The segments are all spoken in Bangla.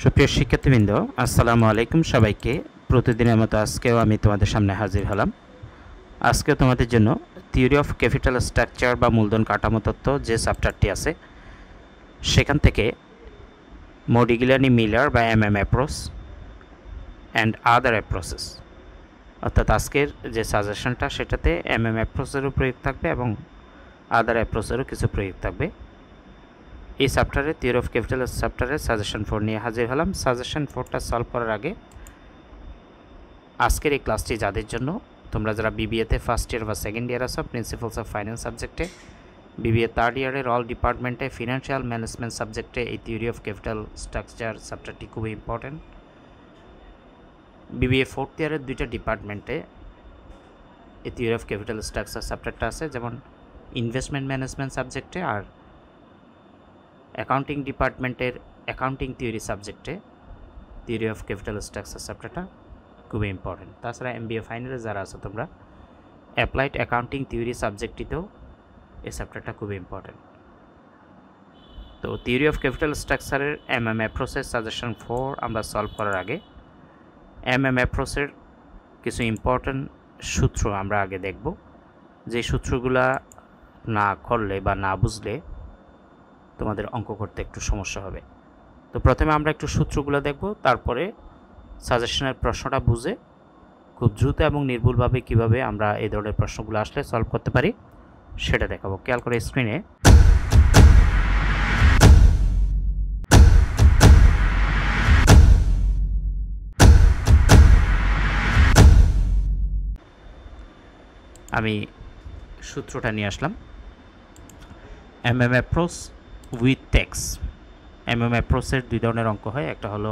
সুপ্রিয় শিক্ষার্থীবৃন্দ, আসসালামু আলাইকুম সবাইকে। প্রতিদিনের মতো আজকেও আমি তোমাদের সামনে হাজির হলাম। আজকেও তোমাদের জন্য থিওরি অফ ক্যাপিটাল স্ট্রাকচার বা মূলধন কাঠামো তত্ত্ব যে চ্যাপ্টারটি আছে সেখান থেকে মডিগ্লিয়ানি মিলার বা MM approach and other approaches, অর্থাৎ আজকের যে সাজেশনটা সেটাতে এমএম অ্যাপ্রোচেরও প্রয়োগ থাকবে এবং আদার অ্যাপ্রোচেরও কিছু প্রয়োগ থাকবে। এই চ্যাপ্টারে থিওরি অফ ক্যাপিটাল চ্যাপ্টারের সাজেশন 4 নিয়ে হাজির হলাম। সাজেশন 4টা সলভ করার আগে আজকের এই ক্লাসটি যাদের জন্য, তোমরা যারা বিবিএতে ফার্স্ট ইয়ার বা সেকেন্ড ইয়ার আছো প্রিন্সিপালস অফ ফাইন্যান্স সাবজেক্টে, বিবিএ থার্ড ইয়ারের অল ডিপার্টমেন্টে ফিনান্সিয়াল ম্যানেজমেন্ট সাবজেক্টে এই থিওরি অফ ক্যাপিটাল স্ট্রাকচার চ্যাপ্টারটি খুবই ইম্পর্ট্যান্ট। বিবিএ ফোর্থ ইয়ারের দুইটা ডিপার্টমেন্টে এই থিওরি অফ ক্যাপিটাল স্ট্রাকচার চ্যাপ্টারটা আছে, যেমন ইনভেস্টমেন্ট ম্যানেজমেন্ট সাবজেক্টে আর অ্যাকাউন্টিং ডিপার্টমেন্টের অ্যাকাউন্টিং থিওরি সাবজেক্টে থিওরি অফ ক্যাপিটাল স্ট্রাকচার চ্যাপ্টারটা খুবই ইম্পর্টেন্ট। তাছাড়া এমবিএ ফাইনালে যারা আছো তোমরা অ্যাপ্লাইড অ্যাকাউন্টিং থিওরি সাবজেক্টটিতেও এই চ্যাপ্টারটা খুবই ইম্পর্টেন্ট। তো থিওরি অফ ক্যাপিটাল স্ট্রাকচারের এমএম অ্যাপ্রোচের সাজেশন 4 আমরা সলভ করার আগে এমএম অ্যাপ্রোচের কিছু ইম্পর্টেন্ট সূত্র আমরা আগে দেখব, যে সূত্রগুলা না করলে বা না বুঝলে তোমাদের অঙ্ক করতে একটু সমস্যা হবে। তো প্রথমে আমরা একটু সূত্রগুলো দেখব, তারপরে সাজেশনের প্রশ্নটা বুঝে খুব দ্রুত এবং নির্ভুলভাবে কিভাবে আমরা এই ধরনের প্রশ্নগুলো আসলে সলভ করতে পারি সেটা দেখাবো। খেয়াল করে স্ক্রিনে আমি সূত্রটা নিয়ে আসলাম। MM approach with tax. MM অ্যাপ্রোচের দুই ধরনের অঙ্ক হয়, একটা হলো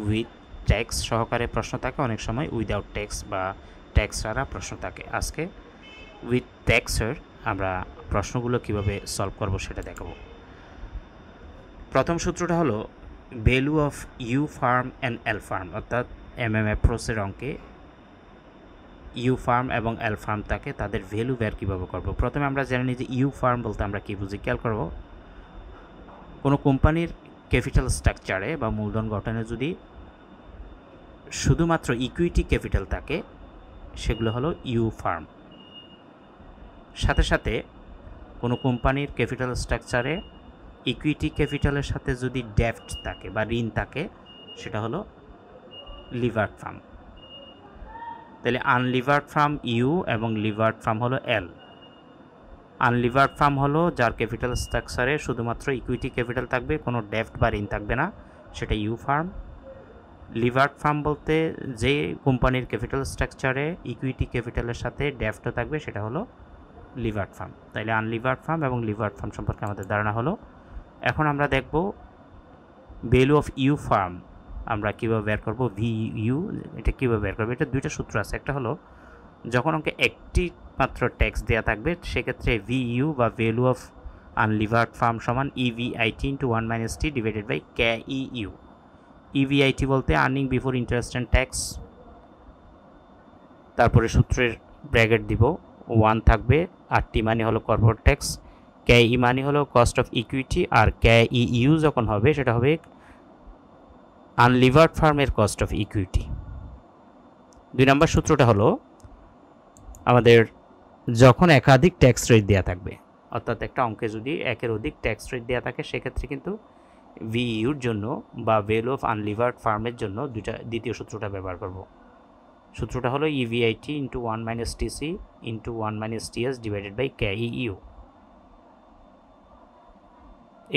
উইথ ট্যাক্স সহকারে প্রশ্ন থাকে, অনেক সময় উইদাউট ট্যাক্স বা ট্যাক্স ছাড়া প্রশ্ন থাকে। আজকে উইথ ট্যাক্সের আমরা প্রশ্নগুলো কিভাবে সলভ করব সেটা দেখাবো। প্রথম সূত্রটা হলো value of U firm and L firm, অর্থাৎ এমএম অ্যাপ্রোচের অঙ্কে ইউ ফার্ম এবং এল ফার্ম থাকে, তাদের ভ্যালু বের কীভাবে করব। প্রথমে আমরা জেনে নিই যে ইউ ফার্ম বলতে আমরা কী বুঝি। খেয়াল করব, কোনো কোম্পানির ক্যাপিটাল স্ট্রাকচারে বা মূলধন গঠনে যদি শুধুমাত্র ইকুইটি ক্যাপিটাল থাকে সেগুলো হলো ইউ ফার্ম। সাথে সাথে কোনো কোম্পানির ক্যাপিটাল স্ট্রাকচারে ইকুইটি ক্যাপিটালের সাথে যদি ডেফট থাকে বা ঋণ থাকে সেটা হলো লিভার্ড ফার্ম। তাহলে আনলিভার্ড ফার্ম ইউ এবং লিভার্ড ফার্ম হলো এল। আনলিভার্ড ফার্ম হলো যার ক্যাপিটাল স্ট্রাকচারে শুধুমাত্র ইকুইটি ক্যাপিটাল থাকবে, কোনো ডেফট বা ঋণ থাকবে না, সেটা ইউ ফার্ম। লিভার্ড ফার্ম বলতে যে কোম্পানির ক্যাপিটাল স্ট্রাকচারে ইকুইটি ক্যাপিটালের সাথে ডেফটও থাকবে সেটা হলো লিভার্ড ফার্ম। তাইলে আনলিভার্ড ফার্ম এবং লিভার্ড ফার্ম সম্পর্কে আমাদের ধারণা হলো। এখন আমরা দেখব ভ্যালু অফ ইউ ফার্ম আমরা কীভাবে বের করব। ভি ইউ এটা কীভাবে বের করবো, এটা দুইটা সূত্র আছে। একটা হলো যখন আমাকে একটি মাত্র ট্যাক্স দেওয়া থাকবে সেক্ষেত্রে ভি ইউ বা ভ্যালু অফ আনলিভার্ড ফার্ম সমান EBIT into 1 - t divided by K E U. EBIT বলতে earning before interest and tax, তারপরে সূত্রের ব্র্যাকেট দিব 1 থাকবে, আর টি মানে হলো কর্পোরেট ট্যাক্স, কে ই মানে হলো কস্ট অফ ইকুইটি, আর কে ই ইউ যখন হবে সেটা হবে আনলিভার্ড ফার্মের কস্ট অফ ইকুইটি। 2 নম্বর সূত্রটা হলো আমাদের যখন একাধিক ট্যাক্স রেট দেওয়া থাকবে, অর্থাৎ একটা অঙ্কে যদি একের অধিক ট্যাক্স রেট দেওয়া থাকে সেক্ষেত্রে কিন্তু ভিইউর জন্য বা ভ্যালু অফ আনলিভার্ড ফার্মের জন্য দ্বিতীয় সূত্রটা ব্যবহার করব। সূত্রটা হলো EBIT into 1 - tc into 1 - ts divided by K E U.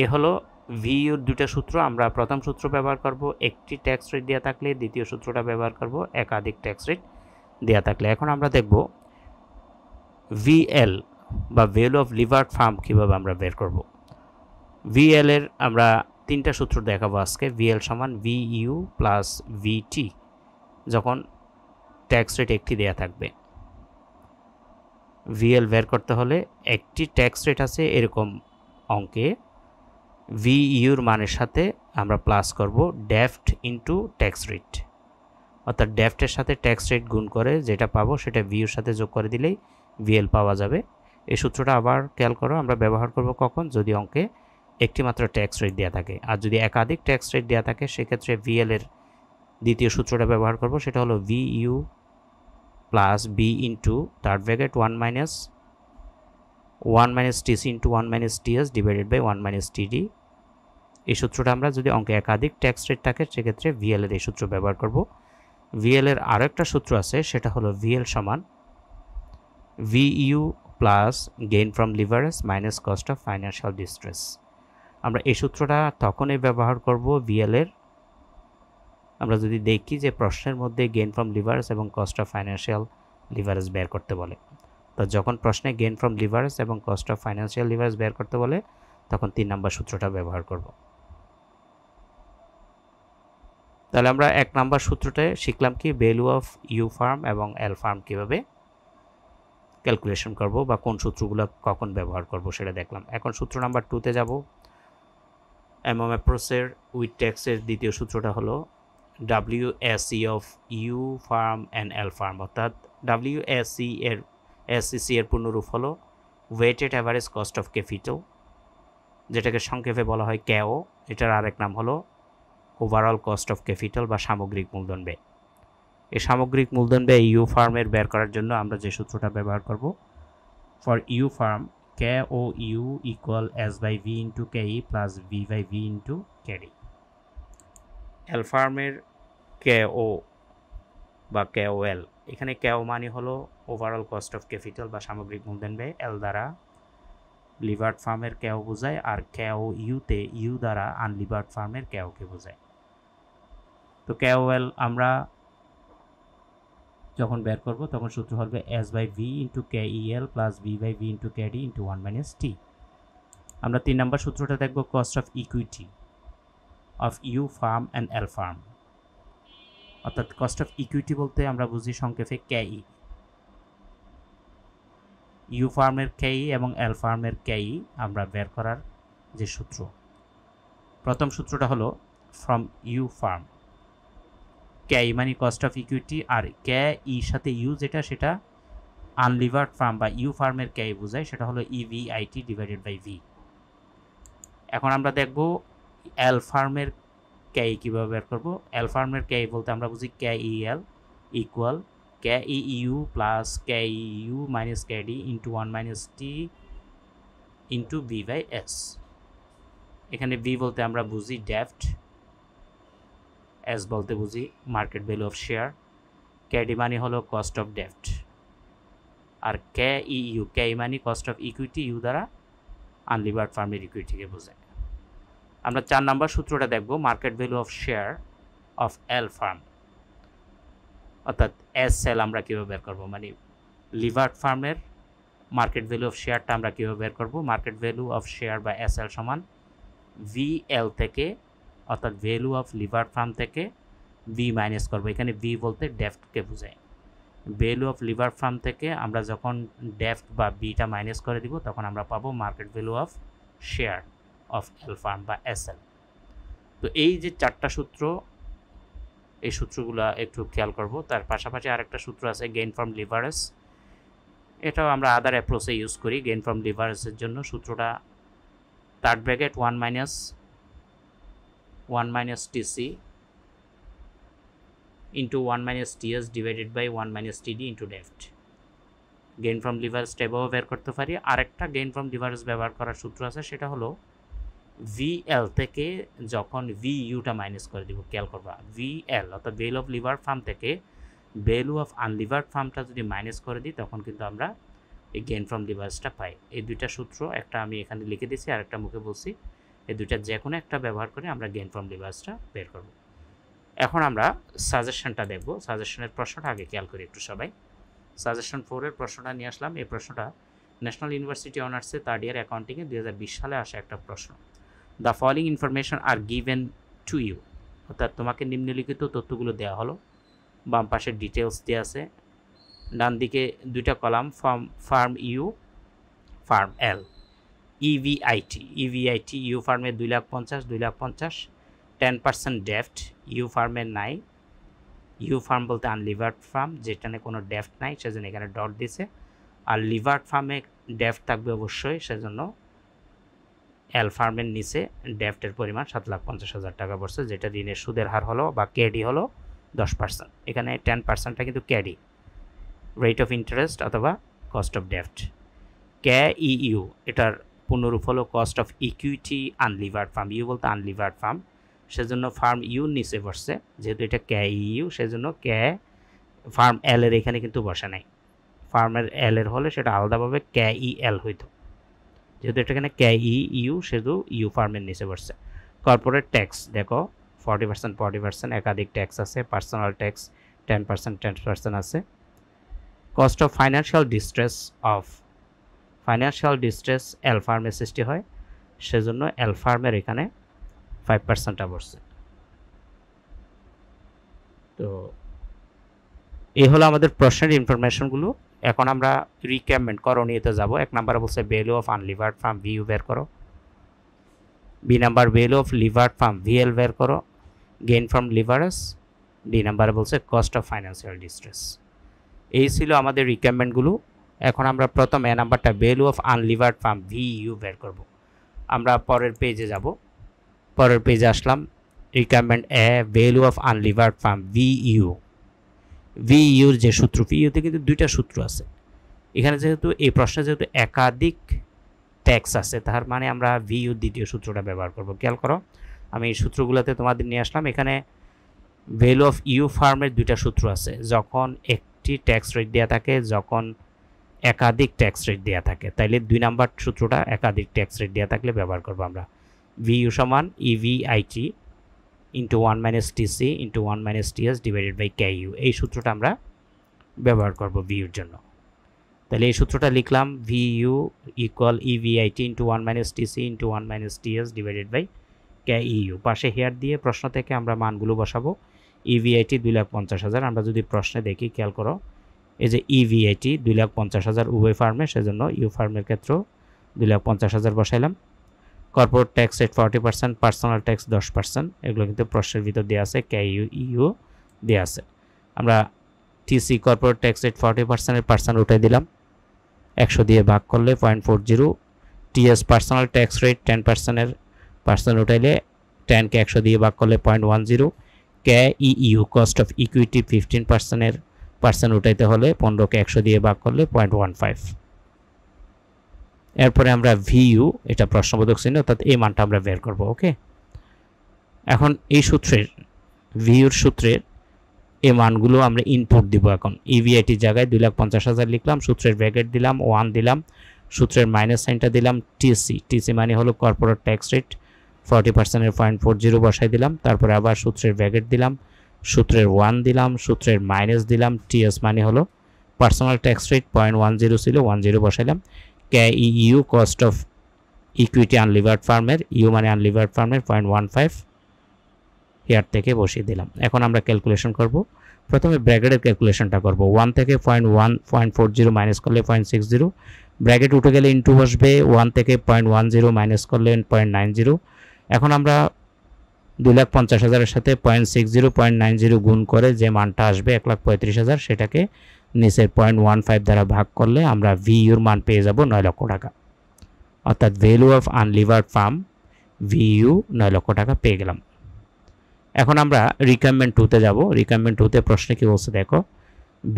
এ হলো ভিইউর দুইটা সূত্র। আমরা প্রথম সূত্র ব্যবহার করব একটি ট্যাক্স রেট দেওয়া থাকলে, দ্বিতীয় সূত্রটা ব্যবহার করব একাধিক ট্যাক্স রেট দেওয়া থাকলে। এখন আমরা দেখব ভিএল বা ভ্যালু অফ লিভার্ড ফার্ম কীভাবে আমরা বের করব। ভিএল এর আমরা তিনটা সূত্র দেখাবো আজকে। ভিএল সমান ভিইউ প্লাস ভিটি যখন ট্যাক্স রেট একটি দেয়া থাকবে। ভিএল বের করতে হলে একটি ট্যাক্স রেট আছে এরকম অঙ্কে ভিইউর মানের সাথে আমরা প্লাস করব ডেফট ইন্টু ট্যাক্স রেট, অর্থাৎ ডেফটের সাথে ট্যাক্স রেট গুণ করে যেটা পাবো সেটা ভিইউর সাথে যোগ করে দিলেই ভিএল পাওয়া যাবে। এই সূত্রটা আবার খেয়াল করো, আমরা ব্যবহার করব কখন, যদি অঙ্কে একটি মাত্র ট্যাক্স রেট দেওয়া থাকে। আর যদি একাধিক ট্যাক্স রেট দেওয়া থাকে সেক্ষেত্রে ভিএল এর দ্বিতীয় সূত্রটা ব্যবহার করব, সেটা হলো VU plus B into third bracket 1 minus TC into 1 minus TS divided by 1 minus TD. এই সূত্রটা আমরা যদি অঙ্কে একাধিক ট্যাক্স রেট থাকে সেক্ষেত্রে ভিএল এর এই সূত্র ব্যবহার করব। ভিএল এর আরও একটা সূত্র আছে, সেটা হলো ভিএল সমান VU plus gain from leverage minus cost of financial distress. আমরা এই সূত্রটা তখনই ব্যবহার করব ভিএল এর আমরা যদি দেখি যে প্রশ্নের মধ্যে গেইন ফ্রম লিভারেজ এবং কস্ট অফ ফাইন্যান্সিয়াল লিভারেজ বের করতে বলে। তো যখন প্রশ্নে গেইন ফ্রম লিভারেজ এবং কস্ট অফ ফাইন্যান্সিয়াল লিভারেজ বের করতে বলে তখন 3 নম্বর সূত্রটা ব্যবহার করব। তাহলে আমরা 1 নম্বর সূত্রটায় শিখলাম কি ভ্যালু অফ ইউ ফার্ম এবং এল ফার্ম কীভাবে ক্যালকুলেশন করব বা কোন সূত্রগুলো কখন ব্যবহার করব সেটা দেখলাম। এখন সূত্র নাম্বার 2তে যাব। এমএমএপ্রোসের উইথ ট্যাক্সের দ্বিতীয় সূত্রটা হলো WACC of U firm and L firm, অর্থাৎ WACC এর পূর্ণরূপ হলো weighted average cost of capital, যেটাকে সংক্ষেপে বলা হয় ক্যাও। এটার আরেক নাম হলো ওভারঅল কস্ট অফ ক্যাপিটাল বা সামগ্রিক মূলধন ব্যয়। এই সামগ্রিক মূলধন ব্যয় ইউ ফার্মের বের করার জন্য আমরা যে সূত্রটা ব্যবহার করব, for U firm KOU equal S by V into KE plus V by V into KD। L ফার্মের KO বা KOL, এখানে KO মানে হলো ওভারঅল কস্ট অফ ক্যাপিটাল বা সামগ্রিক মূলধন ব্যয়, এল দ্বারা লিভার্ড ফার্মের KO বোঝায়, আর KOU-তে ইউ দ্বারা আনলিভার্ড ফার্মের KO-কে বোঝায়। তো KOL আমরা যখন বের করব তখন সূত্র হবে S by V into KEL plus V by V into KD into 1 minus T। আমরা 3 নম্বর সূত্রটা দেখব cost of equity of U firm and L firm, অর্থাৎ কস্ট অফ ইকুইটি বলতে আমরা বুঝি সংক্ষেপে KE। ইউ ফার্মের KE এবং এল ফার্মের KE আমরা বের করার যে সূত্র, প্রথম সূত্রটা হলো ফ্রম ইউ ফার্ম, KE মানে কস্ট অফ ইকুইটি, আর KE সাথে ইউ যেটা সেটা আনলিভার্ড ফার্ম বা ইউ ফার্মের KE বোঝায়, সেটা হলো EVIT ডিভাইডেড বাই V। এখন আমরা দেখব এল ফার্মের KE কীভাবে বের করব। এল ফার্মের KE বলতে আমরা বুঝি KEL equal KEU plus KEU minus KD into 1 minus T into V by S। এখানে V বলতে আমরা বুঝি ডেফট, S বলতে বুঝি market value of share, KD মানে হলো কস্ট অফ ডেফট, আর KEU মানে কস্ট অফ ইকুইটি, ইউ দ্বারা আনলিভার্ড ফার্মের ইকুইটিকে বোঝায়। আমরা 4 নম্বর সূত্রটা দেখব market value of share of L firm, অর্থাৎ SL আমরা কীভাবে বের করব, মানে লিভার্ড ফার্মের মার্কেট ভ্যালু অফ শেয়ারটা আমরা কীভাবে বের করব। মার্কেট ভ্যালু অফ শেয়ার বা SL সমান VL থেকে, অর্থাৎ ভ্যালু অফ লিভার্ড ফার্ম থেকে V মাইনাস করবো। এখানে V বলতে ডেফটকে বোঝায়। ভ্যালু অফ লিভার্ড ফার্ম থেকে আমরা যখন ডেফট বা বিটা মাইনাস করে দিব তখন আমরা পাবো market value of share of L farm বা SL। তো এই যে 4টা সূত্র, এই সূত্রগুলো একটু খেয়াল করব। তার পাশাপাশি আরেকটা সূত্র আছে গেইন ফ্রম লিভারেজ, এটাও আমরা আদার অ্যাপ্রোচে ইউজ করি। গেইন ফ্রম লিভারেজের জন্য সূত্রটা third bracket 1 minus TC into 1 minus TS divided by 1 minus TD into ডেফট। গেইন ফ্রম লিভারেজ এভাবেও বের করতে পারি। আরেকটা গেইন ফ্রম লিভারেজ ব্যবহার করার সূত্র আছে, সেটা হলো VL থেকে যখন VUটা মাইনাস করে দিব, খেয়াল করবা VL অর্থাৎ ভ্যালু অফ লিভার ফার্ম থেকে ভ্যালু অফ আনলিভার্ড ফার্মটা যদি মাইনাস করে দিই তখন কিন্তু আমরা এই গেইন ফ্রম লিভারেজটা পাই। এই দুইটা সূত্র, একটা আমি এখানে লিখে দিয়েছি আর একটা মুখে বলছি, এই দুইটা যে কোনো একটা ব্যবহার করে আমরা গেইন ফ্রম লিভারেজটা বের করব। এখন আমরা সাজেশনটা দেখব। সাজেশনের প্রশ্নটা আগে খেয়াল করি একটু সবাই। সাজেশন 4-এর প্রশ্নটা নিয়ে আসলাম। এই প্রশ্নটা ন্যাশনাল ইউনিভার্সিটি অনার্সে 3rd ইয়ার অ্যাকাউন্টিংয়ে 2020 সালে আসা একটা প্রশ্ন। The following information are given to you, অর্থাৎ তোমাকে নিম্নলিখিত তথ্যগুলো দেওয়া হলো। বাম পাশে ডিটেলস দেওয়া আছে, ডান দিকে 2টা column firm U, firm L. EVIT U ফার্মের 2,50,000 10% ডেফট, ইউ ফার্মের নাই। ইউ ফার্ম বলতে আনলিভার্ড ফার্ম, যেখানে কোনো ডেফট নাই সেজন্য এখানে ডট দিছে, আর লিভার্ড ফার্মে ডেফট থাকবে অবশ্যই, সেজন্য এল ফার্মের নিচে ডেফটের পরিমাণ 7,50,000 টাকা পড়ছে, যেটা ঋণের সুদের হার হলো বা কেডি হলো 10%। এখানে 10%টা কিন্তু কেডি, রেট অফ ইন্টারেস্ট অথবা কস্ট অফ ডেফট। KEU এটার পূর্ণরূপ হলো cost of equity unlevered firm, U বলতে আনলিভার্ড ফার্ম, সেজন্য ফার্ম ইউ নিচে বসছে, যেহেতু এটা KEU সেজন্য ফার্ম এল এর এখানে কিন্তু বসে নাই। ফার্মের এল এর হলে সেটা আলাদাভাবে KEL হইতো, যেহেতু এটা এখানে KEU সেহেতু ইউ ফার্মের নিচে বসছে। কর্পোরেট ট্যাক্স দেখো 40%, 40%, একাধিক ট্যাক্স আছে, পার্সোনাল ট্যাক্স 10%, 10% আছে। কস্ট অফ ফাইন্যান্সিয়াল ডিস্ট্রেস এল ফার্মের সৃষ্টি হয়, সেজন্য এল ফার্মের এখানে 5%টা বসছে। তো এই হলো আমাদের প্রশ্নের ইনফরমেশনগুলো। এখন আমরা রিক্যাপমেন্ট করণীয়তে যাব। 1 নম্বরে বলছে value of unlevered firm VU বের করো। B number value of levered firm VL বের করো, গেইন ফ্রম লিভারেজ। ডি নাম্বারে বলছে কস্ট অফ ফাইন্যান্সিয়াল ডিস্ট্রেস। এই ছিল আমাদের রিক্যাপমেন্টগুলো। এখন আমরা প্রথম এ নাম্বারটা value of unlevered firm VU বের করব। আমরা পরের পেজে যাব, পরের পেজে আসলাম। রিক্যাপমেন্ট a value of unlevered farm ভিইউর যে সূত্র, ভিইউতে কিন্তু দুইটা সূত্র আছে। এখানে যেহেতু এই প্রশ্নে যেহেতু একাধিক ট্যাক্স আছে, তার মানে আমরা ভিইউর দ্বিতীয় সূত্রটা ব্যবহার করব। খেয়াল করো, আমি এই সূত্রগুলোতে তোমাদের নিয়ে আসলাম। এখানে ভ্যালু অফ ইউ ফার্মের দুইটা সূত্র আছে, যখন একটি ট্যাক্স রেট দেওয়া থাকে, যখন একাধিক ট্যাক্স রেট দেওয়া থাকে। তাইলে 2 নাম্বার সূত্রটা একাধিক ট্যাক্স রেট দেওয়া থাকলে ব্যবহার করবো আমরা। ভিইউ সমান EVIT into 1 minus TC into 1 minus TS divided by KU। এই সূত্রটা আমরা ব্যবহার করব ভিইউর জন্য। তাহলে এই সূত্রটা লিখলাম, VU equal EVIT into 1 minus TC into 1 minus TS divided by KEU। পাশে হেয়ার দিয়ে প্রশ্ন থেকে আমরা মানগুলো বসাবো। EVIT 2,50,000, আমরা যদি প্রশ্নে দেখি, খেয়াল করো, এই যে EVIT 2,50,000 উভয় ফার্মে, সেজন্য ইউ ফার্মের ক্ষেত্রেও 2,50,000 বসাইলাম। Corporate tax rate 40%, personal tax 10%, এগুলো কিন্তু প্রশ্নের ভিতর দেওয়া আছে, KEU দেওয়া আছে। আমরা TC কর্পোরেট ট্যাক্স রেট 40%-এর পার্সেন্ট উঠাই দিলাম, 100 দিয়ে ভাগ করলে 0.40। TS পার্সোনাল ট্যাক্স রেট 10%-এর পার্সেন্ট উঠাইলে 10কে 100 দিয়ে ভাগ করলে 0.10। KEU কস্ট অফ ইকুইটি 15%-এর পার্সেন্ট উঠাইতে হলে 15কে 100 দিয়ে ভাগ করলে 0.15। এরপরে আমরা ভিইউ, এটা প্রশ্নবোধক চিহ্ন, অর্থাৎ এই মানটা আমরা বের করব। ওকে, এখন এই সূত্রের ভিইউর সূত্রের এই মানগুলো আমরা ইনপুট দিব। এখন EVIT জায়গায় 2,50,000 লিখলাম, সূত্রের ব্র্যাকেট দিলাম, 1 দিলাম, সূত্রের মাইনাস সাইনটা দিলাম। TC মানে হলো কর্পোরেট ট্যাক্স রেট 40%-এর 0.40 বসাই দিলাম, তারপরে আবার সূত্রের ব্র্যাকেট দিলাম, সূত্রের 1 দিলাম, সূত্রের মাইনাস দিলাম। TS মানে হলো পার্সোনাল ট্যাক্স রেট 0.10 ছিল, 10 বসাইলাম। KEU cost of equity unlevered ফার্মের, ইউ মানে আনলিভার্ড ফার্মের 0.15 হেয়ার থেকে বসিয়ে দিলাম। এখন আমরা ক্যালকুলেশন করব। প্রথমে ব্র্যাকেটের ক্যালকুলেশনটা করব। 1 থেকে 0.40 মাইনাস করলে 0.60, ব্র্যাকেট উঠে গেলে ইনটু বসবে। 1 থেকে 0.10 মাইনাস করলে 0.90। এখন আমরা 2,50,000-এর সাথে 0.90 গুণ করে যে মানটা আসবে 1,35,000, সেটাকে নিচের 0.15 দ্বারা ভাগ করলে আমরা ভিইউর মান পেয়ে যাব 9 লক্ষ টাকা। অর্থাৎ ভ্যালু অফ আনলিভার্ড ফার্ম ভিইউ 9 লক্ষ টাকা পেয়ে গেলাম। এখন আমরা রিকোয়ারমেন্ট 2-তে যাব। রিকোয়ারমেন্ট 2-তে প্রশ্নে কি বলছে দেখো,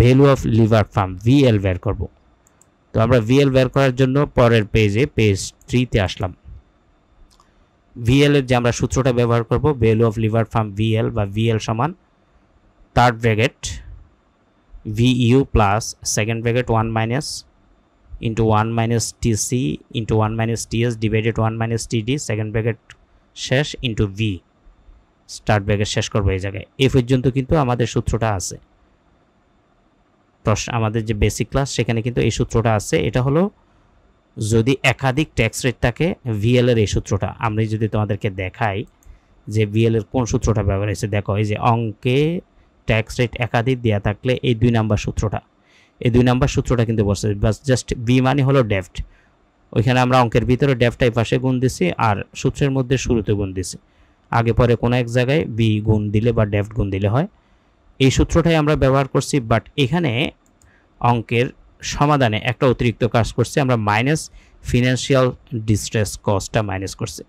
value of levered farm VL বের করব। তো আমরা VL বের করার জন্য পরের পেজে, পেজ 3-তে আসলাম। VL এর যে আমরা সূত্রটা ব্যবহার করব, value of levered farm VL বা VL সমান third bracket VU plus second bracket 1 minus into 1 minus TC into 1 minus TS divided 1 minus TD, second bracket শেষ ইন্টু V, স্টার্ট ব্র্যাকেট শেষ করবো এই জায়গায়। এই পর্যন্ত কিন্তু আমাদের সূত্রটা আছে। প্রশ্ন আমাদের যে বেসিক ক্লাস, সেখানে কিন্তু এই সূত্রটা আছে। এটা হলো যদি একাধিক ট্যাক্স রেট থাকে, VL এর এই সূত্রটা। আমি যদি তোমাদেরকে দেখাই যে VL এর কোন সূত্রটা ব্যবহার হয়েছে, দেখো এই যে অঙ্কে ট্যাক্স রেট একাধিক দেওয়া থাকলে এই 2 নাম্বার সূত্রটা, এই 2 নাম্বার সূত্রটা কিন্তু বসে। বাস জাস্ট বি মানে হলো ডেফট, ওইখানে আমরা অঙ্কের ভিতরে ডেফটাই পাশে গুণ দিছি আর সূত্রের মধ্যে শুরুতে গুণ দিছি। আগে পরে কোনো এক জায়গায় বি গুণ দিলে বা ডেফট গুণ দিলে হয়। এই সূত্রটাই আমরা ব্যবহার করছি, বাট এখানে অঙ্কের সমাধানে একটা অতিরিক্ত কাজ করছি। আমরা মাইনাস ফিনান্সিয়াল ডিস্ট্রেস কস্টটা মাইনাস করছে,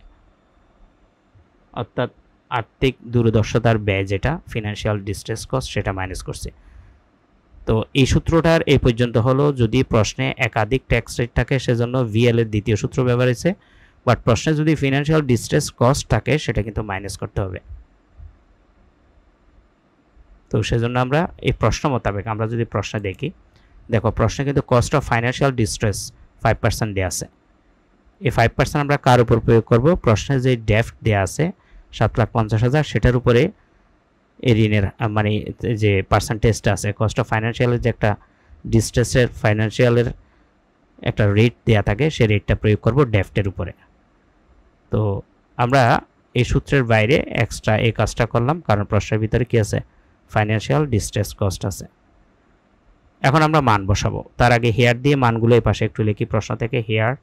অর্থাৎ আর্থিক দুর্দশার ব্যয় যেটা ফিনান্সিয়াল ডিস্ট্রেস কস্ট সেটা মাইনাস করছে। তো এই সূত্রটার এই পর্যন্ত হলো। যদি প্রশ্নে একাধিক ট্যাক্স রেট থাকে সেজন্য ভিএল এর দ্বিতীয় সূত্র ব্যবহার হয়েছে, বাট প্রশ্নে যদি ফিনান্সিয়াল ডিস্ট্রেস কস্ট থাকে সেটা কিন্তু মাইনাস করতে হবে। তো সেজন্য আমরা এই প্রশ্ন মোতাবেক আমরা যদি প্রশ্নে দেখি, দেখো প্রশ্নে কিন্তু কস্ট অফ ফাইন্যান্সিয়াল ডিস্ট্রেস 5% দেওয়া আছে। এই 5% আমরা কার উপর প্রয়োগ করব? প্রশ্নে যে ডেফট দেওয়া আছে 7,50,000 সেটার উপরে এই ঋণের মানে যে পার্সেন্টেজটা আছে কস্ট অফ ফাইন্যান্সিয়ালের যে একটা ডিস্ট্রেসের ফাইন্যান্সিয়ালের একটা রেট দেওয়া থাকে সেই রেটটা প্রয়োগ করব ডেফটের উপরে। তো আমরা এই সূত্রের বাইরে এক্সট্রা এই কাজটা করলাম কারণ প্রশ্নের ভিতরে কি আছে? ফাইন্যান্সিয়াল ডিস্ট্রেস কস্ট আছে। এখন আমরা মান বসাবো, তার আগে হেয়ার দিয়ে মানগুলো এই পাশে একটু লিখি। প্রশ্ন থেকে hair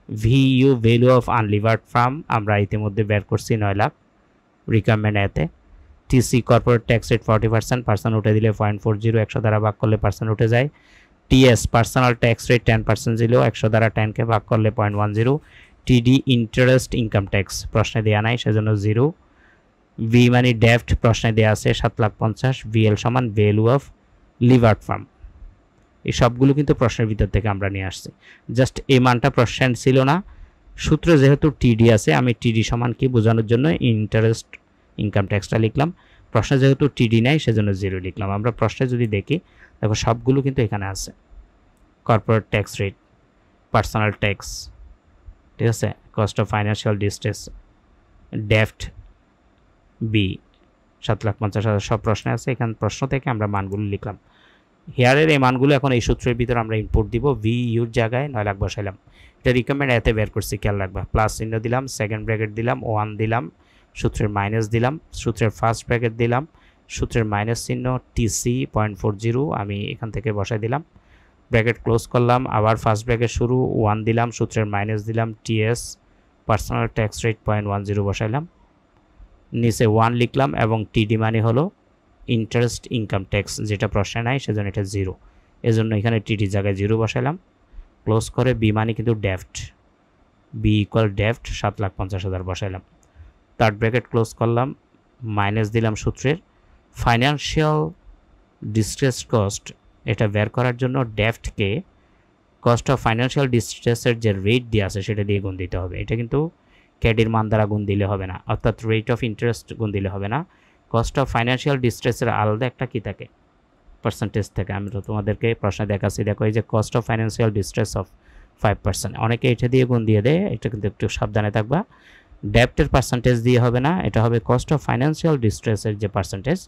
ভিইউ value of unlevered farm আমরা ইতিমধ্যে বের করছি 9 লাখ রিকোয়ারমেন্ট এতে। TC corporate tax rate 40%, percent উঠে দিলে 0.40, 100 দ্বারা ভাগ করলে পার্সেন্ট উঠে যায়। টিএস পার্সোনাল ট্যাক্স রেট 10% ছিল, 100 দ্বারা 10কে ভাগ করলে 0.10। টিডি ইন্টারেস্ট ইনকাম ট্যাক্স প্রশ্নে দেওয়া নাই সেজন্য 0। ভি মানে ডেফট প্রশ্নে দেওয়া আছে 7,50,000। ভিএল সমান ভ্যালু অফ লিভার্ড ফার্ম। এই সবগুলো কিন্তু প্রশ্নের ভিতর থেকে আমরা নিয়ে আসছি, জাস্ট এই মানটা প্রশ্ন ছিল না। সূত্র যেহেতু টিডি আছে আমি টিডি সমান কি বোঝানোর জন্য ইন্টারেস্ট ইনকাম ট্যাক্সটা লিখলাম। প্রশ্নে যেহেতু টিডি নাই সেজন্য 0 লিখলাম। আমরা প্রশ্নে যদি দেখি দেখো সবগুলো কিন্তু এখানে আছে। Corporate tax rate, personal tax, ঠিক আছে, কস্ট অফ ফাইন্যান্সিয়াল ডিস্ট্রেস, ডেফট, বি 7,50,000 সব প্রশ্নে আছে। এখানে প্রশ্ন থেকে আমরা মানগুলো লিখলাম। হেয়ারের এই মানগুলো এখন এই সূত্রের ভিতরে আমরা ইনপুট দিব। ভি ইউর জায়গায় 9 লাখ বসাইলাম। এটা রিকমেন্ড এতে বের করছি, খেয়াল রাখবা। প্লাস চিহ্ন দিলাম, সেকেন্ড ব্র্যাকেট দিলাম, 1 দিলাম, সূত্রের মাইনাস দিলাম, সূত্রের ফার্স্ট ব্র্যাকেট দিলাম, সূত্রের মাইনাস চিহ্ন, টিসি 0.40 আমি এখান থেকে বসাই দিলাম, ব্র্যাকেট ক্লোজ করলাম, আবার ফার্স্ট ব্র্যাকেট শুরু, 1 দিলাম, সূত্রের মাইনাস দিলাম, টিএস পার্সোনাল ট্যাক্স রেট 0.10 বসাইলাম, নিচে 1 লিখলাম এবং টিডি মানে হলো ইন্টারেস্ট ইনকাম ট্যাক্স যেটা প্রশ্নে নাই সেজন্য এটা 0, এজন্য এখানে টিডি জায়গায় 0 বসাইলাম। ক্লোজ করে বি মানে কিন্তু ডেফট, বি ইকুয়াল ডেফট 7,50,000 বসাইলাম। থার্ড ব্র্যাকেট ক্লোজ করলাম, মাইনাস দিলাম সূত্রের ফাইন্যান্সিয়াল ডিস্ট্রেস কস্ট। এটা বের করার জন্য ডেফটকে কস্ট অফ ফাইন্যান্সিয়াল ডিস্ট্রেসের যে রেট দিয়ে আছে সেটা দিয়ে গুণ দিতে হবে। এটা কিন্তু ক্যাডির মান দ্বারা গুণ দিলে হবে না, অর্থাৎ রেট অফ ইন্টারেস্ট গুণ দিলে হবে না। কস্ট অফ ফাইন্যান্সিয়াল ডিস্ট্রেসের আলাদা একটা কী থাকে? পার্সেন্টেজ থাকে। আমি তো তোমাদেরকে প্রশ্নে দেখাচ্ছি, দেখো এই যে cost of financial distress of 5%, অনেকে এটা দিয়ে গুণ দিয়ে দেয়, এটা কিন্তু একটু সাবধানে থাকবা। ডেপ্টের পার্সেন্টেজ দিয়ে হবে না, এটা হবে কস্ট অফ ফাইন্যান্সিয়াল ডিস্ট্রেসের যে পার্সেন্টেজ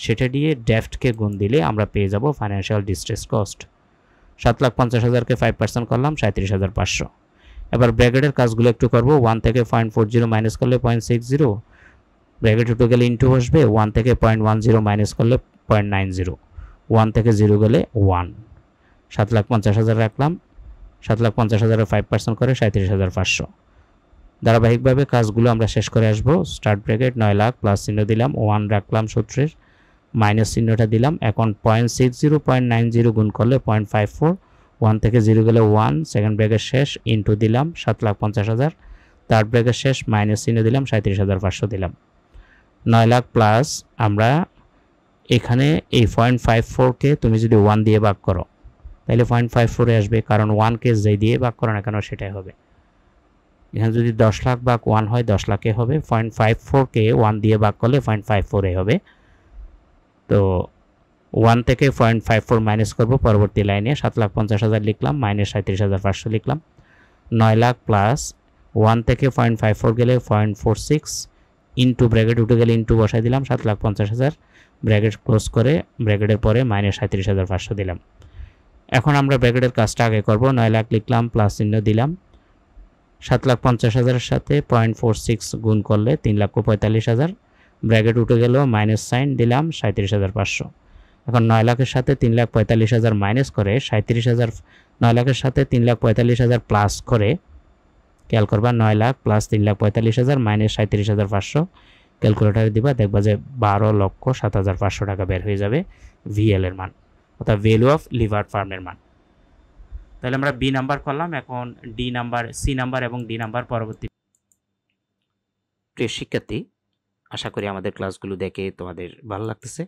সেটা দিয়ে ডেপ্টকে গুণ দিলে আমরা পেয়ে যাব ফাইন্যান্সিয়াল ডিস্ট্রেস কস্ট। 7,50,000কে 5% করলাম 37,500। এবার ব্র্যাকেটের কাজগুলো একটু করব। 1 থেকে 0.40 মাইনাস করলে 0.60, ব্র্যাকেট উঠে গেলে ইন্টু বসবে। 1 থেকে 0.10 মাইনাস করলে 0.90, 1 থেকে 0 গেলে 1। 7,50,000 রাখলাম, 7,50,000 5% করে 37,500। ধারাবাহিকভাবে কাজগুলো আমরা শেষ করে আসবো। স্টার্ট ব্র্যাকেট 9 লাখ, প্লাস চিহ্ন দিলাম, 1 রাখলাম সূত্রের, মাইনাস চিহ্নটা দিলাম। এখন 0.60 0.90 গুণ করলে 0.54, 1 থেকে 0 গেলে 1, সেকেন্ড ব্র্যাকেট শেষ, ইন্টু দিলাম 7,50,000, থার্ড ব্র্যাকেট শেষ, মাইনাস চিহ্ন দিলাম, 37,500 দিলাম। 9 লাখ প্লাস আমরা এখানে এই 0.54কে তুমি যদি 1 দিয়ে ভাগ করো তাহলে 0.54 আসবে, কারণ 1কে যে দিয়ে ভাগ করো না কেন সেটাই হবে। এখানে যদি 10 লাখ ভাগ 1 হয় 10 লাখে হবে, 0.54কে 1 দিয়ে ভাগ করলে 0.54 হবে। তো 1 থেকে 0.54 মাইনাস করব পরবর্তী লাইনে। 7,50,000 লিখলাম, মাইনাস 37,500 লিখলাম। 9 লাখ প্লাস 1 থেকে 0.54 গেলে 0.46, ইন্টু ব্র্যাকেট উঠে গেলে ইন্টু বসাই দিলাম 7,50,000, ব্র্যাকেট ক্লোজ করে ব্র্যাকেটের পরে মাইনাস 37,500 দিলাম। এখন আমরা ব্র্যাকেটের কাজটা আগে করব। 9 লাখ লিখলাম, প্লাস চিহ্ন দিলাম, 7,50,000-এর সাথে 0.46 গুণ করলে 3,45,000, ব্র্যাকেট উঠে গেল, মাইনাস সাইন দিলাম 37,500। এখন 9 লাখের সাথে 3,45,000 মাইনাস করে 37,000, 9 লাখের সাথে 3,45,000 প্লাস করে খেয়াল করবা, 9 লাখ প্লাস 3,45,000 মাইনাস 37,500 ক্যালকুলেটারে দিবা, দেখবা যে 12,07,500 টাকা বের হয়ে যাবে ভিএল এর মান, অর্থাৎ ভ্যালু অফ লিভার্ড ফার্মের মান। তাহলে আমরা বি নাম্বার করলাম, এখন ডি নাম্বার, সি নাম্বার এবং ডি নাম্বার পরবর্তী। প্রিয় শিক্ষার্থী, আশা করি আমাদের ক্লাসগুলো দেখে তোমাদের ভালো লাগতেছে।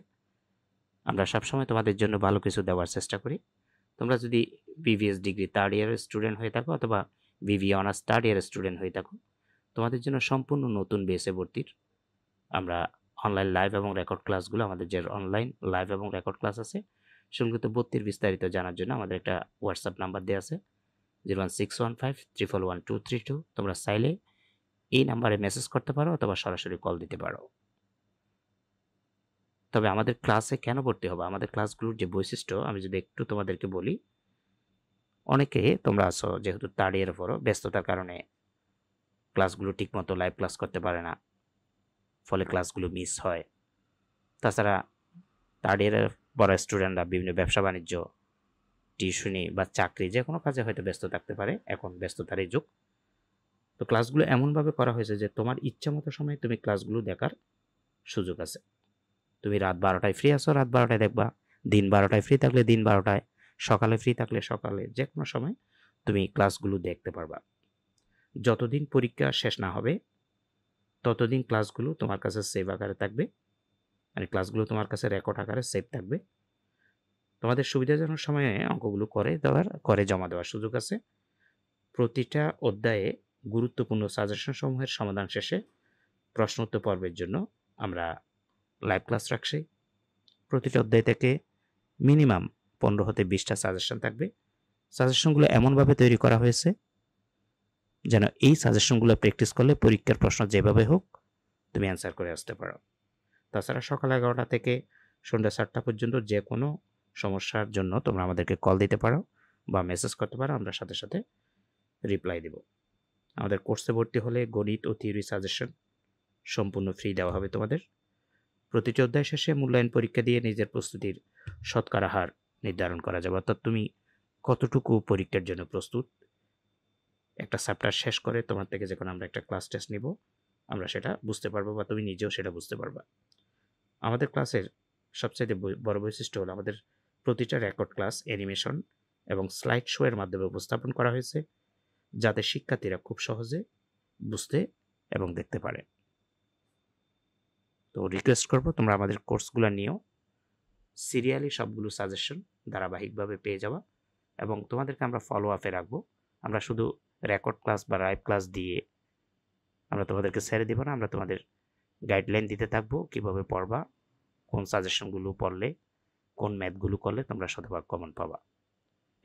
আমরা সবসময় তোমাদের জন্য ভালো কিছু দেওয়ার চেষ্টা করি। তোমরা যদি বিবিএস ডিগ্রি থার্ড ইয়ারের স্টুডেন্ট হয়ে থাকো অথবা বিবিএ অনার্স থার্ড ইয়ারের স্টুডেন্ট হয়ে থাকো, তোমাদের জন্য সম্পূর্ণ নতুন বেসে ভর্তির আমরা অনলাইন লাইভ এবং রেকর্ড ক্লাসগুলো, আমাদের যে অনলাইন লাইভ এবং রেকর্ড ক্লাস আছে সেগুলোতে ভর্তির বিস্তারিত জানার জন্য আমাদের একটা হোয়াটসঅ্যাপ নাম্বার দেওয়া আছে 01615311232। তোমরা চাইলে এই নাম্বারে মেসেজ করতে পারো অথবা সরাসরি কল দিতে পারো। তবে আমাদের ক্লাসে কেন ভর্তি হবে, আমাদের ক্লাসগুলোর যে বৈশিষ্ট্য আমি যদি একটু তোমাদেরকে বলি। অনেকে তোমরা আছো যেহেতু থার্ড ইয়ারে পড়ো, ব্যস্ততার কারণে ক্লাসগুলো ঠিকমতো লাইভ ক্লাস করতে পারে না, ফলে ক্লাসগুলো মিস হয়। তাছাড়া থার্ড ইয়ারের পড়া স্টুডেন্টরা বিভিন্ন ব্যবসা বাণিজ্য, টিউশনি বা চাকরি যে কোনো কাজে হয়তো ব্যস্ত থাকতে পারে, এখন ব্যস্ততারই যুগ। তো ক্লাসগুলো এমনভাবে করা হয়েছে যে তোমার ইচ্ছা মতো সময় তুমি ক্লাসগুলো দেখার সুযোগ আছে। তুমি রাত 12টায় ফ্রি আছো, রাত 12টায় দেখবা। দিন 12টায় ফ্রি থাকলে দিন 12টায়, সকালে ফ্রি থাকলে সকালে, যে কোনো সময় তুমি ক্লাসগুলো দেখতে পারবা। যতদিন পরীক্ষা শেষ না হবে ততদিন ক্লাসগুলো তোমার কাছে সেভ আকারে থাকবে, মানে ক্লাসগুলো তোমার কাছে রেকর্ড আকারে সেভ থাকবে। তোমাদের সুবিধাজনক সময়ে অঙ্কগুলো করে জমা দেওয়ার সুযোগ আছে। প্রতিটা অধ্যায়ে গুরুত্বপূর্ণ সাজেশন সমূহের সমাধান শেষে প্রশ্নোত্তর পর্বের জন্য আমরা লাইভ ক্লাস রাখছি। প্রতিটা অধ্যায় থেকে মিনিমাম 15 হতে 20টা সাজেশন থাকবে। সাজেশনগুলো এমনভাবে তৈরি করা হয়েছে যেন এই সাজেশনগুলো প্র্যাকটিস করলে পরীক্ষার প্রশ্ন যেভাবে হোক তুমি অ্যান্সার করে আসতে পারো। তাছাড়া সকাল 11টা থেকে সন্ধ্যা 7টা পর্যন্ত যে কোনো সমস্যার জন্য তোমরা আমাদেরকে কল দিতে পারো বা মেসেজ করতে পারো, আমরা সাথে সাথে রিপ্লাই দেব। আমাদের কোর্সে ভর্তি হলে গণিত ও থিওরি সাজেশন সম্পূর্ণ ফ্রি দেওয়া হবে তোমাদের। প্রতিটি অধ্যায় শেষে মূল্যায়ন পরীক্ষা দিয়ে নিজের প্রস্তুতির শতকরা হার নির্ধারণ করা যাবে, অর্থাৎ তুমি কতটুকু পরীক্ষার জন্য প্রস্তুত। একটা চ্যাপ্টার শেষ করে তোমার থেকে যখন আমরা একটা ক্লাস টেস্ট নিব, আমরা সেটা বুঝতে পারবো বা তুমি নিজেও সেটা বুঝতে পারবা। আমাদের ক্লাসের সবচেয়ে বড় বৈশিষ্ট্য হলো আমাদের প্রতিটা রেকর্ড ক্লাস অ্যানিমেশন এবং স্লাইড শো এর মাধ্যমে উপস্থাপন করা হয়েছে, যাতে শিক্ষার্থীরা খুব সহজে বুঝতে এবং দেখতে পারে। তো রিকোয়েস্ট করব তোমরা আমাদের কোর্সগুলো নিয়েও সিরিয়ালি সবগুলো সাজেশন ধারাবাহিকভাবে পেয়ে যাওয়া, এবং তোমাদেরকে আমরা ফলো আপে রাখবো। আমরা শুধু রেকর্ড ক্লাস বা লাইভ ক্লাস দিয়ে আমরা তোমাদেরকে ছেড়ে দিব না, আমরা তোমাদের গাইডলাইন দিতে থাকবো কিভাবে পড়বা, কোন সাজেশনগুলো পড়লে, কোন ম্যাথগুলো করলে তোমরা শতভাগ কমন পাবা।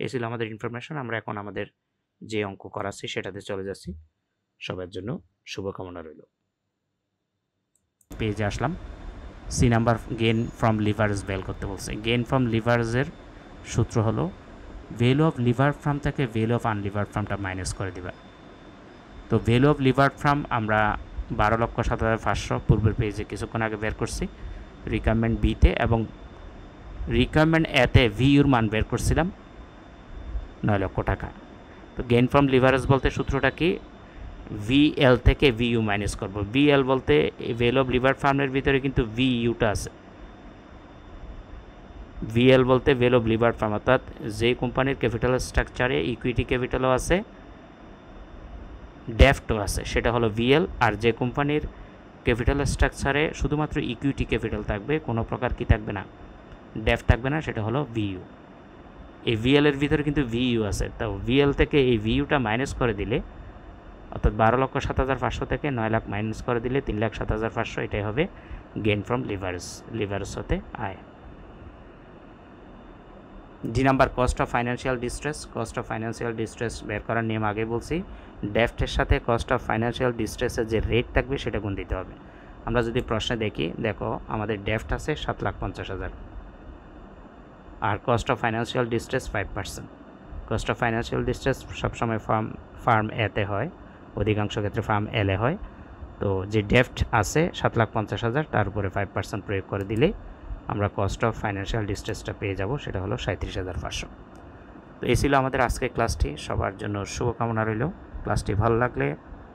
এই ছিল আমাদের ইনফরমেশন। আমরা এখন আমাদের যে অঙ্ক করাচ্ছি সেটাতে চলে যাচ্ছি। সবার জন্য শুভকামনা রইল। পেজে আসলাম। C number gain from leverage বের করতে বলছে। গেইন ফ্রম লিভারেজের সূত্র হলো ভ্যালু অফ লিভার ফ্রম থেকে ভ্যালু অফ আনলিভার ফ্রমটা মাইনাস করে দিবা। তো ভ্যালু অফ লিভার ফ্রম আমরা 12,07,500 পূর্বের পেজে কিছুক্ষণ আগে বের করছি রিকোয়ারমেন্ট বিতে, এবং রিকোয়ারমেন্ট এতে ভিউর মান বের করছিলাম 9 লক্ষ টাকা। তো গেইন ফ্রম লিভারেজ বলতে সূত্রটা কি, ভিএল থেকে ভিইউ মাইনাস করব। ভিএল বলতে ভ্যালু অফ লিভার ফার্মের ভিতরে কিন্তু ভিইউটা আছে। ভিএল বলতে ভ্যালু অফ লিভার ফার্ম, অর্থাৎ যে কোম্পানির ক্যাপিটাল স্ট্রাকচারে ইকুইটি ক্যাপিটালও আছে, ডেফটও আছে, সেটা হলো ভিএল। আর যে কোম্পানির ক্যাপিটাল স্ট্রাকচারে শুধুমাত্র ইকুইটি ক্যাপিটাল থাকবে, কোনো প্রকার কি থাকবে না, ডেফ থাকবে না, সেটা হলো ভিইউ। এই ভিএল এর ভিতরে কিন্তু ভিইউ আছে। তো ভিএল থেকে এই ভিইউটা মাইনাস করে দিলে, অর্থাৎ 12,07,500 থেকে 9 লাখ মাইনাস করে দিলে 3,07,500, এটাই হবে গেইন ফ্রম লিভারেজ হতে আয়। G number cost of financial distress. Cost of financial distress বের করার নিয়ম আগে বলছি। ডেফটের সাথে কস্ট অফ ফাইন্যান্সিয়াল ডিস্ট্রেসের যে রেট থাকবে সেটা গুণ দিতে হবে। আমরা যদি প্রশ্নে দেখি, দেখো আমাদের ডেফট আছে 7,50,000 আর cost of financial distress 5%। Cost of financial distress সবসময় ফার্ম এতে হয়, অধিকাংশ ক্ষেত্রে ফার্ম এলে হয়। তো যে ডেফট আছে 7,50,000 তার উপরে 5% প্রয়োগ করে দিলে আমরা কস্ট অফ ফাইন্যান্সিয়াল ডিস্ট্রেসটা পেয়ে যাব, সেটা হলো 37,500। তো এই ছিল আমাদের আজকের ক্লাসটি। সবার জন্য শুভকামনা রইল। ক্লাসটি ভালো লাগলে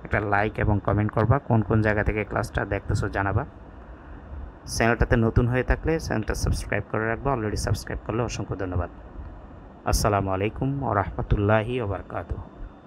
একটা লাইক এবং কমেন্ট করবা, কোন কোন জায়গা থেকে ক্লাসটা দেখতেছো জানাবা। চ্যানেলটাতে নতুন হয়ে থাকলে চ্যানেলটা সাবস্ক্রাইব করে রাখবা, অলরেডি সাবস্ক্রাইব করলে অসংখ্য ধন্যবাদ। আসসালামু আলাইকুম ওয়া রাহমাতুল্লাহি ওয়া বারাকাতুহু।